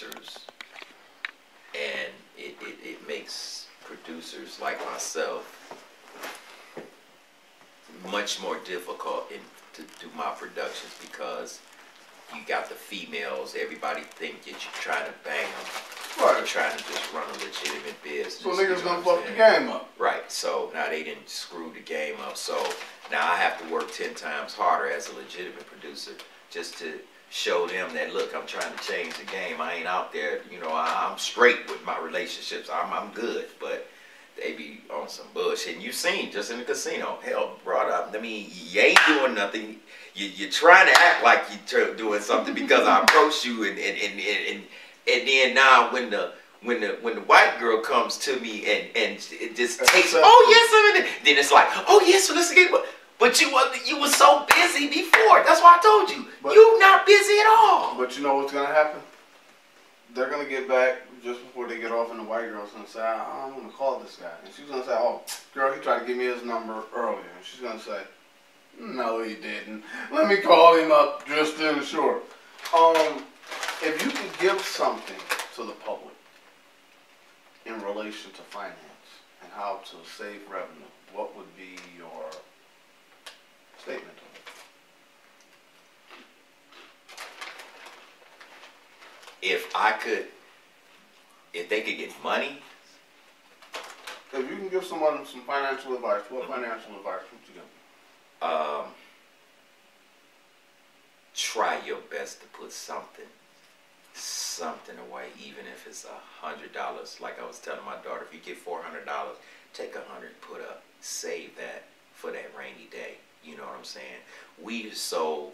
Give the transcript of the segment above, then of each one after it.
producers, and it makes producers like myself much more difficult to do my productions, because you got the females, everybody think that you're trying to bang them. Right. You're trying to just run a legitimate business. So niggas gonna fuck the game up. Right. So now they didn't screw the game up. So now I have to work 10 times harder as a legitimate producer just to show them that, look, I'm trying to change the game. I ain't out there, you know, I'm straight with my relationships. I'm good, but they be on some bullshit. And you seen just in the casino, hell, brought up. I mean, you ain't doing nothing. You're trying to act like you're doing something because I approached you, and then now when the white girl comes to me and it just takes, oh yes, then it's like, oh yes, so let's get. But you were so busy before. That's why I told you. You're not busy at all. But you know what's gonna happen? They're gonna get back just before they get off, and the white girl's gonna say, I'm gonna call this guy, and she's gonna say, oh, girl, he tried to give me his number earlier, and she's gonna say, no, he didn't. Let me call him up just to ensure. If you could give something to the public in relation to finance and how to save revenue, what would be your statement on it? If they could get money? If you can give someone some financial advice, what financial advice would you give? Try your best to put something away, even if it's $100. Like I was telling my daughter, if you get $400, take $100, put up, save that for that rainy day. You know what I'm saying? We are so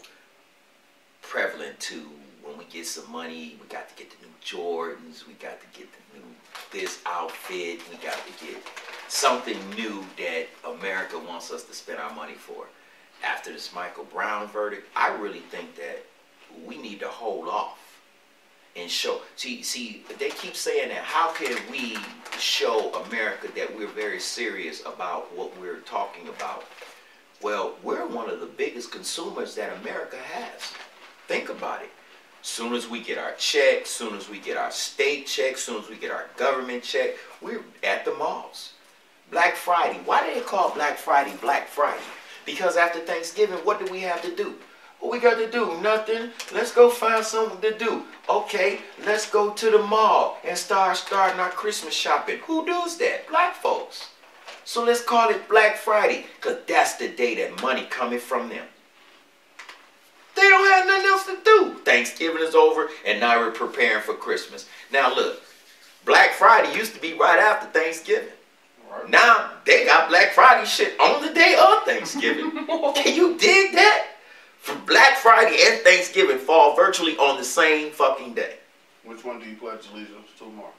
prevalent to, when we get some money, we got to get the new Jordans, we got to get the new this outfit, we got to get something new that America wants us to spend our money for. After this Michael Brown verdict, I really think that we need to hold off and show. See, they keep saying that, how can we show America that we're very serious about what we're talking about? Well, we're one of the biggest consumers that America has. Think about it. Soon as we get our check, soon as we get our state check, soon as we get our government check, we're at the malls. Black Friday. Why do they call Black Friday Black Friday? Because after Thanksgiving, what do we have to do? What we got to do? Nothing. Let's go find something to do. Okay, let's go to the mall and starting our Christmas shopping. Who does that? Black folks. So let's call it Black Friday, because that's the day that money coming from them. They don't have nothing else to do. Thanksgiving is over, and now we're preparing for Christmas. Now look, Black Friday used to be right after Thanksgiving. Right. Now they got Black Friday shit on the day of Thanksgiving. Can you dig that? For Black Friday and Thanksgiving fall virtually on the same fucking day. Which one do you pledge allegiance to more?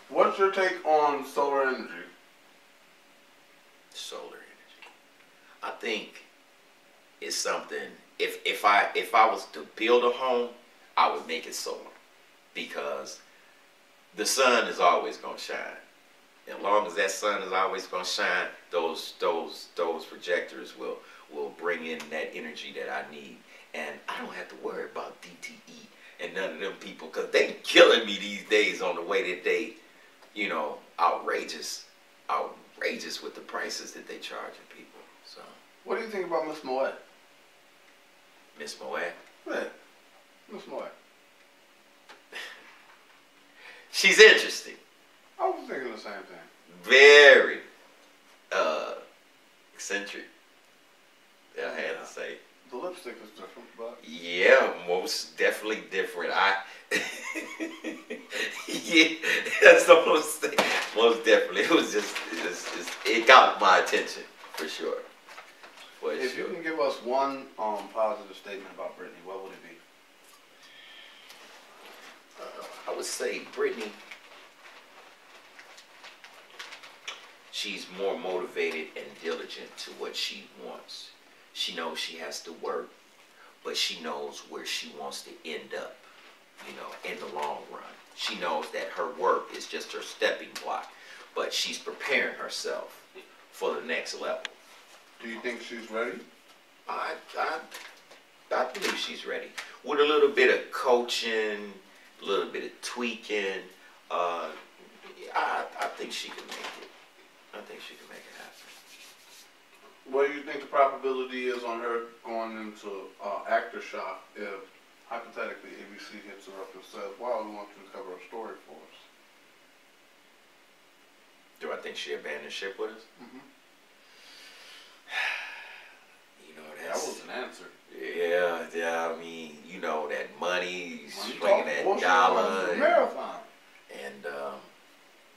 What's your take on solar energy? Solar energy. I think it's something. If I was to build a home, I would make it solar, because the sun is always gonna shine. As long as that sun is always gonna shine, those projectors will bring in that energy that I need, and I don't have to worry about DTE and none of them people, because they killing me these days on the way that they, you know, outrageous with the prices that they charging people. So what do you think about Miss Moet? Miss Moet? Yeah, Miss Moet. She's interesting. I was thinking the same thing. Very eccentric. I had to say. The lipstick is different, but yeah, most definitely different. Yeah, that's the most definitely. It was just it got my attention for sure. If you can give us one positive statement about Brittany, what would it be? I would say Brittany, she's more motivated and diligent to what she wants. She knows she has to work, but she knows where she wants to end up, you know, in the long run. She knows that her work is just her stepping block, but she's preparing herself for the next level. Do you think she's ready? I believe she's ready. With a little bit of coaching, a little bit of tweaking. I think she can make it. I think she can make it happen. What do you think the probability is on her going into actor shop if, hypothetically, ABC hits her up and says, wow, we want you to cover a story for us? Do I think she abandoned ship with us? Mm-hmm. You know, That was an answer. Yeah, I mean, you know, that money talking that dollar. Marathon. And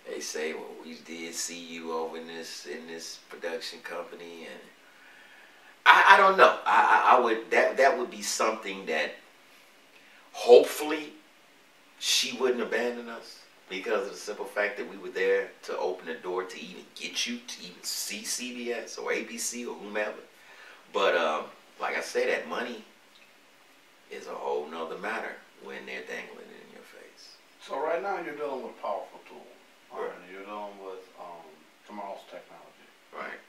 they say, well, we did see you over in this production company, and I don't know. I would that would be something that hopefully she wouldn't abandon us, because of the simple fact that we were there to open the door to even get you to even see CBS or ABC or whomever. But like I say, that money is a whole nother matter when they're dangling it in your face. So right now you're dealing with a powerful tool. Right. You're dealing with tomorrow's technology. Right.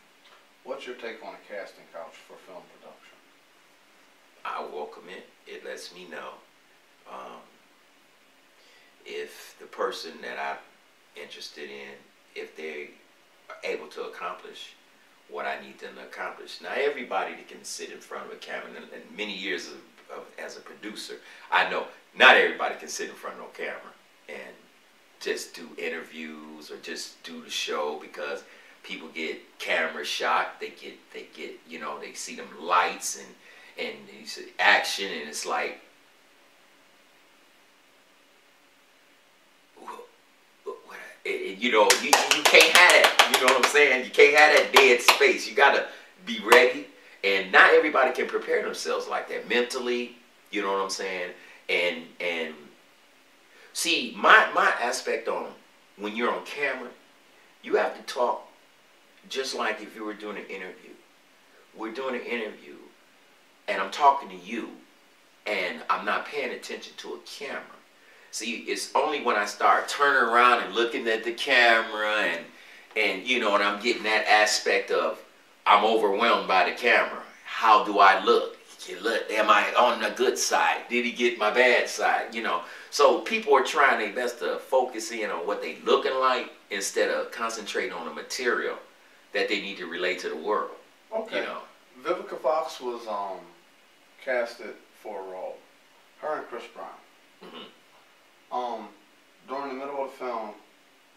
What's your take on a casting couch for film production? I welcome it. It lets me know if the person that I'm interested in, if they're able to accomplish what I need them to accomplish. Now, everybody that can sit in front of a camera, and many years as a producer, I know not everybody can sit in front of no camera and just do interviews or just do the show, because people get camera shot. They get you know, they see them lights and you see action, and it's like, you know, you can't have that. You know what I'm saying? You can't have that dead space. You gotta be ready, and not everybody can prepare themselves like that mentally. You know what I'm saying? And see, my aspect on when you're on camera, you have to talk just like if you were doing an interview. We're doing an interview, and I'm talking to you, and I'm not paying attention to a camera. See, it's only when I start turning around and looking at the camera and you know, and I'm getting that aspect of I'm overwhelmed by the camera. How do I look? Am I on the good side? Did he get my bad side? You know, so people are trying their best to focus in on what they looking like instead of concentrating on the material that they need to relate to the world. Okay. You know, Vivica Fox was casted for a role. Her and Chris Brown. mm-hmm. During the middle of the film,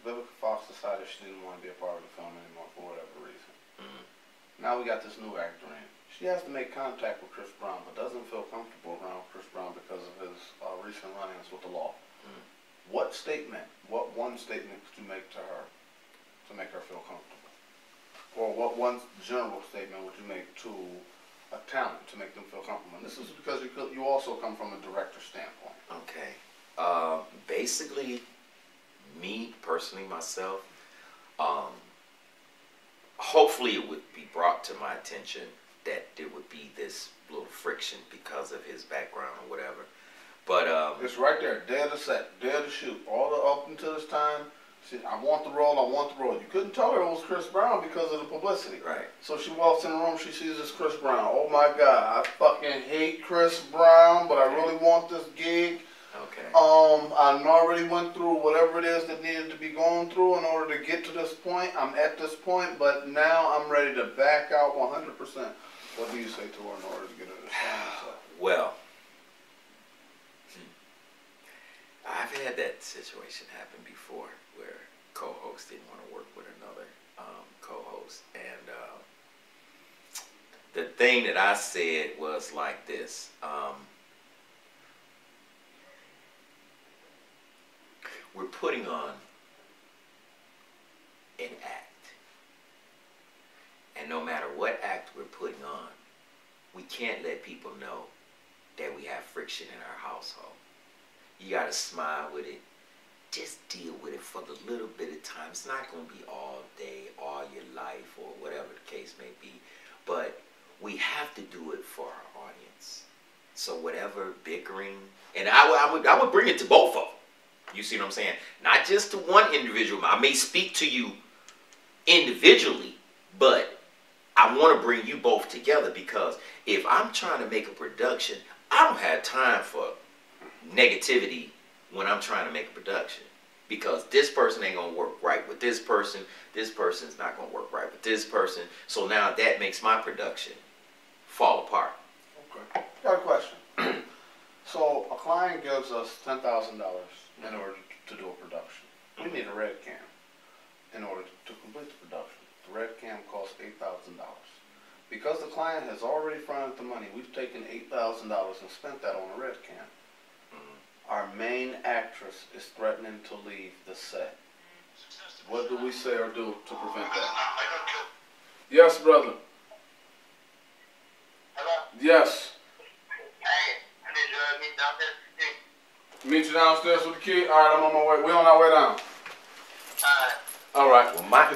Vivica Fox decided she didn't want to be a part of the film anymore for whatever reason. Mm-hmm. Now we got this new actor in. She has to make contact with Chris Brown, but doesn't feel comfortable around Chris Brown because of his recent run-ins with the law. Mm-hmm. What one statement could you make to her to make her feel comfortable? Or what one general statement would you make to a talent to make them feel comfortable? And this is because you also come from a director standpoint. Okay. Basically, me personally, myself, hopefully it would be brought to my attention that there would be this little friction because of his background or whatever. But it's right there, dead to set, dead to shoot. All the up until this time, I want the role, I want the role. You couldn't tell her it was Chris Brown because of the publicity. Right. So she walks in the room, she sees this Chris Brown. Oh my God, I fucking hate Chris Brown, but I really want this gig. Okay. I already went through whatever it is that needed to be going through in order to get to this point. I'm at this point, but now I'm ready to back out 100%. What do you say to her in order to get her to stand? Well, I've had that situation happen before where co-host didn't want to work with another co-host, and the thing that I said was like this. We're putting on an act, and no matter what act we're putting on, we can't let people know that we have friction in our household. You gotta smile with it. Just deal with it for the little bit of time. It's not gonna be all day, all your life, or whatever the case may be, but we have to do it for our audience. So whatever bickering, and I would bring it to both of them. You see what I'm saying? Not just to one individual. I may speak to you individually, but I want to bring you both together, because if I'm trying to make a production, I don't have time for negativity when I'm trying to make a production. Because this person ain't gonna work right with this person's not gonna work right with this person. So now that makes my production fall apart. Okay. Got a question. So a client gives us $10,000 in order to do a production. We need a red cam in order to complete the production. The red cam costs $8,000. Because the client has already fronted the money, we've taken $8,000 and spent that on a red cam. Our main actress is threatening to leave the set. What do we say or do to prevent that? Yes, brother. Hello? Yes. Hey, I need to meet downstairs with the kid. Meet you downstairs with the kid? All right, I'm on my way. We're on our way down. Alright. All right. Well, my